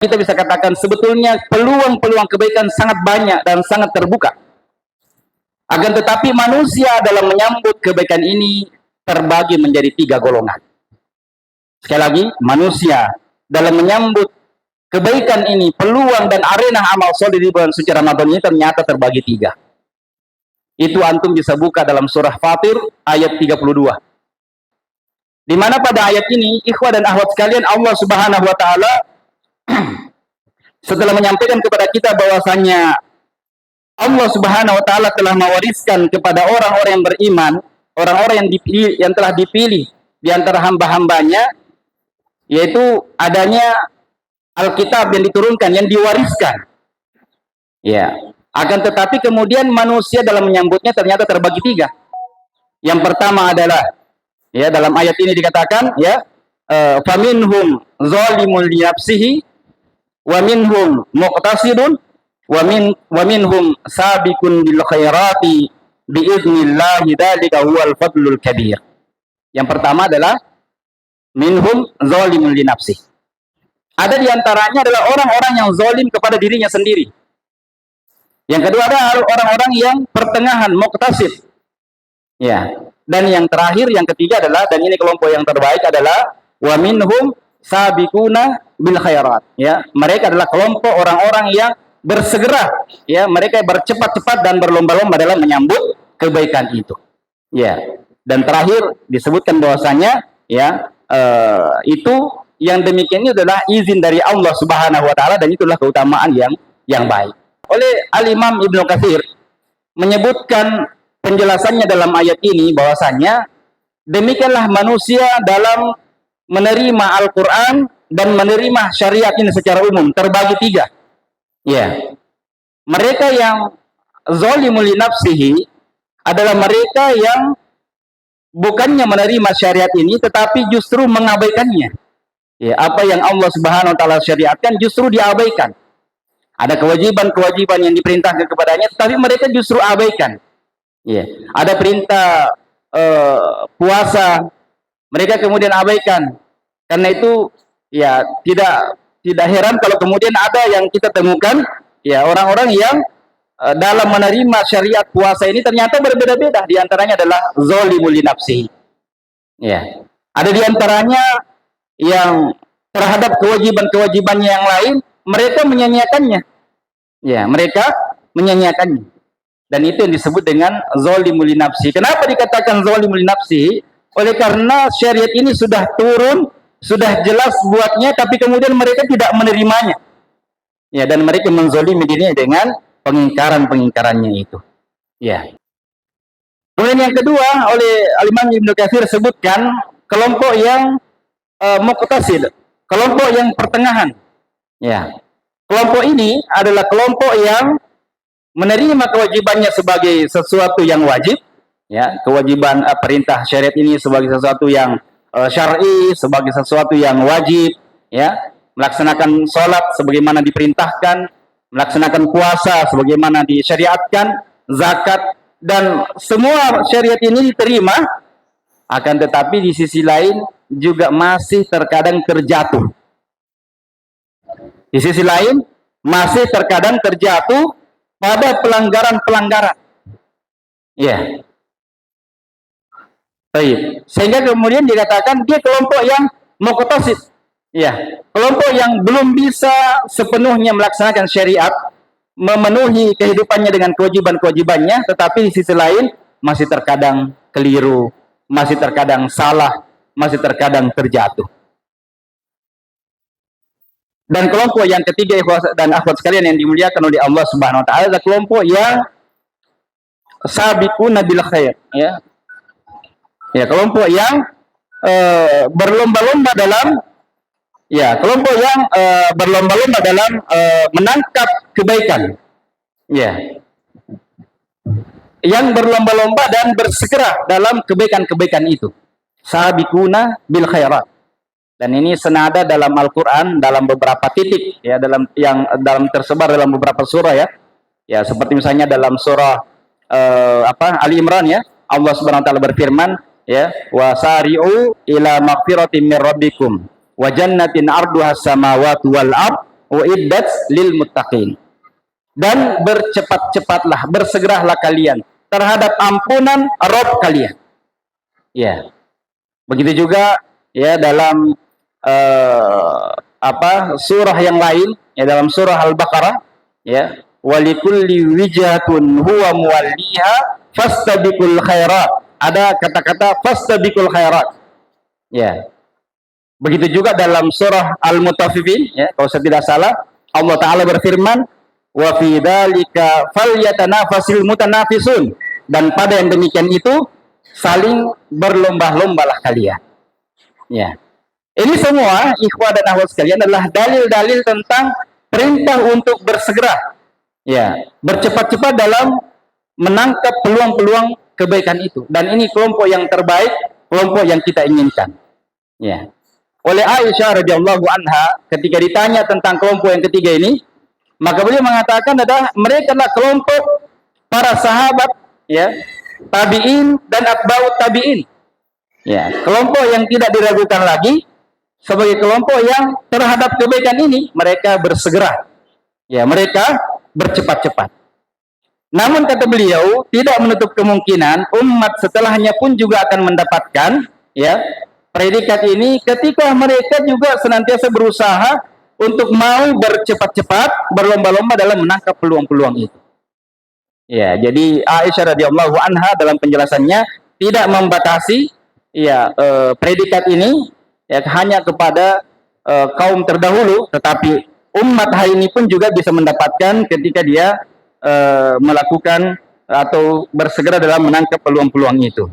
kita bisa katakan sebetulnya peluang-peluang kebaikan sangat banyak dan sangat terbuka. Akan tetapi manusia dalam menyambut kebaikan ini terbagi menjadi 3 golongan. Sekali lagi, manusia dalam menyambut kebaikan ini, peluang dan arena amal soleh di bulan suci Ramadan ini ternyata terbagi 3. Itu antum bisa buka dalam surah Fatir ayat 32. Di mana pada ayat ini, ikhwah dan akhwat sekalian, Allah Subhanahu wa taala setelah menyampaikan kepada kita bahwasanya Allah Subhanahu wa taala telah mewariskan kepada orang-orang yang beriman, orang-orang yang telah dipilih di antara hamba-hambanya, yaitu adanya Alkitab yang diturunkan, yang diwariskan. Ya, akan tetapi kemudian manusia dalam menyambutnya ternyata terbagi 3. Yang pertama adalah, ya, dalam ayat ini dikatakan, ya, faminhum zalimun li nafsihi wa minhum muqtasidun wa minhum sabiqun bil khairati bi idznillah, dzalika huwal fadlul kabir. Yang pertama adalah minhum zalimun li nafsihi. Ada di antaranya adalah orang-orang yang zalim kepada dirinya sendiri. Yang kedua adalah orang-orang yang pertengahan, muqtasid. Ya. Dan yang terakhir, yang ketiga adalah, dan ini kelompok yang terbaik adalah wa minhum sabiquna bil khairat. Ya, mereka adalah kelompok orang-orang yang bersegera, ya, mereka bercepat-cepat dan berlomba-lomba dalam menyambut kebaikan itu. Ya. Dan terakhir disebutkan bahwasanya, ya, itu yang demikian ini adalah izin dari Allah Subhanahu wa taala, dan itulah keutamaan yang baik. Oleh Al-Imam Ibnu Katsir menyebutkan penjelasannya dalam ayat ini bahwasanya demikianlah manusia dalam menerima Al-Qur'an dan menerima syariat ini secara umum terbagi 3. Ya. Mereka yang zalimul li nafsihi adalah mereka yang bukannya menerima syariat ini tetapi justru mengabaikannya. Ya, apa yang Allah Subhanahu wa taala syariatkan justru diabaikan. Ada kewajiban-kewajiban yang diperintahkan kepadanya tetapi mereka justru abaikan. Ya, ada perintah puasa, mereka kemudian abaikan. Karena itu, ya, tidak heran kalau kemudian ada yang kita temukan, ya, orang-orang yang dalam menerima syariat puasa ini ternyata berbeda-beda. Di antaranya adalah zalimul li nafsihi. Ya, ada di antaranya yang terhadap kewajiban-kewajibannya yang lain mereka menyanyiakannya. Ya, mereka menyanyiakannya. Dan itu yang disebut dengan zalimul li nafsi. Kenapa dikatakan zalimul li nafsi? Oleh karena syariat ini sudah turun, sudah jelas buatnya, tapi kemudian mereka tidak menerimanya. Ya, dan mereka menzalimi dirinya dengan pengingkaran-pengingkarannya itu. Ya. Kemudian yang kedua, oleh Al-Imam Ibnu Katsir sebutkan kelompok yang muqtasid, kelompok yang pertengahan. Ya. Kelompok ini adalah kelompok yang menerima kewajibannya sebagai sesuatu yang wajib, ya, kewajiban perintah syariat ini sebagai sesuatu yang syar'i, sebagai sesuatu yang wajib, ya, melaksanakan sholat sebagaimana diperintahkan, melaksanakan puasa sebagaimana disyariatkan, zakat, dan semua syariat ini diterima, akan tetapi di sisi lain juga masih terkadang terjatuh. Di sisi lain masih terkadang terjatuh pada pelanggaran-pelanggaran. Ya. Baik. Sehingga kemudian dikatakan dia kelompok yang muqtasid. Ya, kelompok yang belum bisa sepenuhnya melaksanakan syariat, memenuhi kehidupannya dengan kewajiban-kewajibannya, tetapi di sisi lain masih terkadang keliru, masih terkadang salah, masih terkadang terjatuh. Dan kelompok yang ketiga dan akhwat sekalian yang dimuliakan oleh Allah Subhanahu wa taala adalah kelompok yang sabiquna bil khair, ya. Ya, kelompok yang berlomba-lomba dalam, ya, kelompok yang berlomba-lomba dalam menangkap kebaikan. Ya. Yang berlomba-lomba dan bersegera dalam kebaikan-kebaikan itu. Sabiquna bil khairat. Dan ini senada dalam Al-Qur'an dalam beberapa titik, ya, dalam tersebar dalam beberapa surah, ya. Ya, seperti misalnya dalam surah Ali Imran, ya. Allah Subhanahu wa taala berfirman, ya, wasari'u ila maghfiratin mir rabbikum wa jannatin 'arduhas samawati wal ard Uiddat lil muttaqin. Dan bercepat-cepatlah, bersegeralah kalian terhadap ampunan Rabb kalian. Ya. Begitu juga ya dalam surah yang lain, ya dalam surah Al-Baqarah, ya, walikulli wijhatun huwa muwalliha fastabiqul khairat. Ada kata-kata fastabiqul khairat. Ya. Begitu juga dalam surah Al-Mutaffifin, ya, kalau saya tidak salah, Allah Ta'ala berfirman, wa fi dzalika falyatanafasil mutanafisun. Dan pada yang demikian itu saling berlomba-lombalah kalian. Ya. Ini semua ikhwah dan akhwat sekalian adalah dalil-dalil tentang perintah untuk bersegera. Ya, bercepat-cepat dalam menangkap peluang-peluang kebaikan itu. Dan ini kelompok yang terbaik, kelompok yang kita inginkan. Ya. Oleh Aisyah radhiyallahu anha ketika ditanya tentang kelompok yang ketiga ini, maka beliau mengatakan adalah mereka adalah kelompok para sahabat, ya, tabi'in dan atba'ut tabi'in. Ya, kelompok yang tidak diragukan lagi sebagai kelompok yang terhadap kebaikan ini mereka bersegera. Ya, mereka bercepat-cepat. Namun kata beliau, tidak menutup kemungkinan umat setelahnya pun juga akan mendapatkan, ya, predikat ini ketika mereka juga senantiasa berusaha untuk mau bercepat-cepat, berlomba-lomba dalam menangkap peluang-peluang itu. Ya, jadi Aisyah radhiyallahu anha dalam penjelasannya tidak membatasi, ya, predikat ini, ya, hanya kepada kaum terdahulu, tetapi umat hari ini pun juga bisa mendapatkan ketika dia melakukan atau bersegera dalam menangkap peluang-peluang itu.